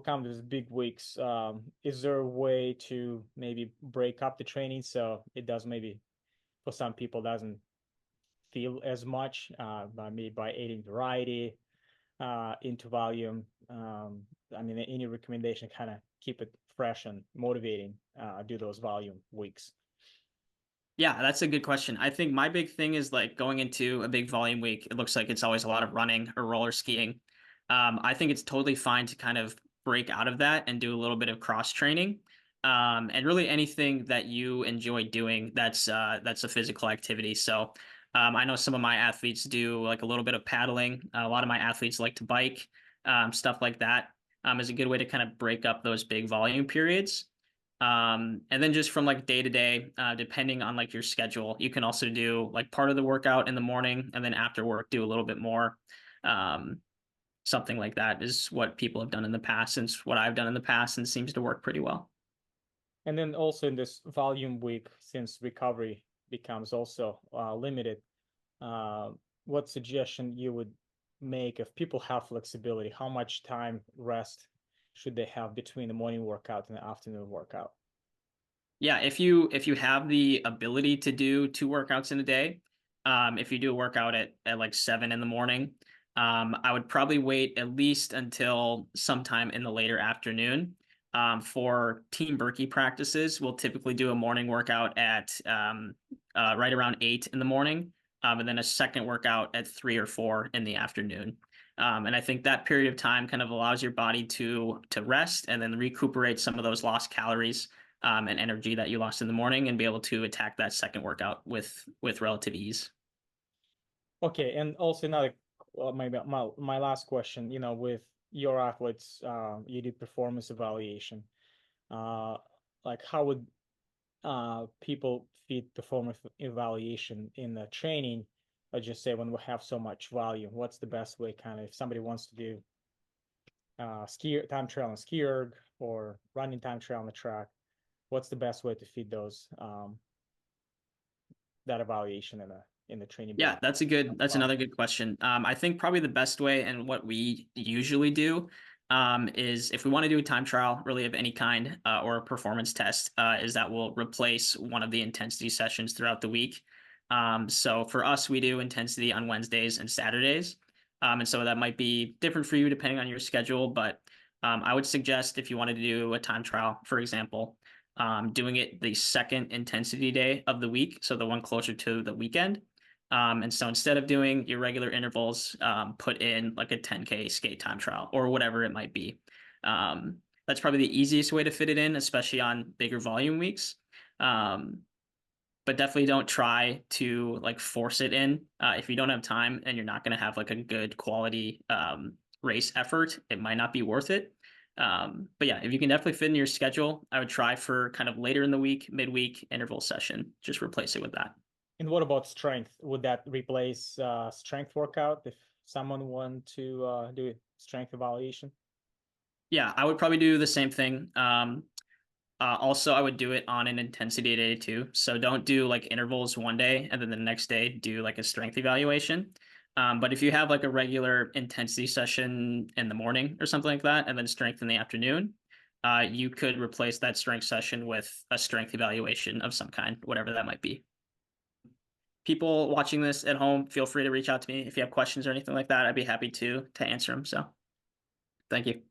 overcome these big weeks, is there a way to maybe break up the training so it does maybe for some people doesn't feel as much by maybe by adding variety into volume? I mean, any recommendation kind of keep it fresh and motivating do those volume weeks? Yeah, that's a good question. I think my big thing is like going into a big volume week, it looks like it's always a lot of running or roller skiing. I think it's totally fine to kind of break out of that and do a little bit of cross training. And really anything that you enjoy doing that's a physical activity. So I know some of my athletes do like a little bit of paddling. A lot of my athletes like to bike, stuff like that. Is a good way to kind of break up those big volume periods. And then just from like day to day, depending on like your schedule, you can also do like part of the workout in the morning and then after work do a little bit more. Um, Something like that is what people have done in the past, and it's what I've done in the past, and seems to work pretty well. And then also in this volume week, since recovery becomes also limited, uh, what suggestion you would make if people have flexibility? How much time rest should they have between the morning workout and the afternoon workout? Yeah, if you have the ability to do two workouts in a day, if you do a workout at like 7 in the morning, I would probably wait at least until sometime in the later afternoon. For team Berkey practices, we'll typically do a morning workout at right around 8 in the morning, and then a second workout at 3 or 4 in the afternoon. And I think that period of time kind of allows your body to rest and then recuperate some of those lost calories and energy that you lost in the morning, and be able to attack that second workout with relative ease. Okay, and also another, my last question, with your athletes, you do performance evaluation. Uh, like how would people fit performance evaluation in the training? Let's just say when we have so much volume, what's the best way, kind of, if somebody wants to do ski time trial on ski erg or running time trial on the track, what's the best way to feed those that evaluation in the training Yeah, block? that's another good question. I think probably the best way and what we usually do is if we want to do a time trial really of any kind or a performance test, is that we'll replace one of the intensity sessions throughout the week. So for us, we do intensity on Wednesdays and Saturdays. And so that might be different for you depending on your schedule, but I would suggest if you wanted to do a time trial, for example, doing it the second intensity day of the week, so the one closer to the weekend. And so instead of doing your regular intervals, put in like a 10K skate time trial or whatever it might be. That's probably the easiest way to fit it in, especially on bigger volume weeks. Um, but definitely don't try to like force it in. If you don't have time and you're not going to have like a good quality race effort, it might not be worth it. But yeah, if you can definitely fit in your schedule, I would try for kind of later in the week, midweek interval session. Just replace it with that. And what about strength? Would that replace strength workout if someone want to do strength evaluation? Yeah, I would probably do the same thing. Also, I would do it on an intensity day too. So don't do like intervals one day and then the next day do like a strength evaluation. But if you have like a regular intensity session in the morning or something like that, and then strength in the afternoon, you could replace that strength session with a strength evaluation of some kind, whatever that might be. People watching this at home, feel free to reach out to me if you have questions or anything like that. I'd be happy to answer them. So thank you.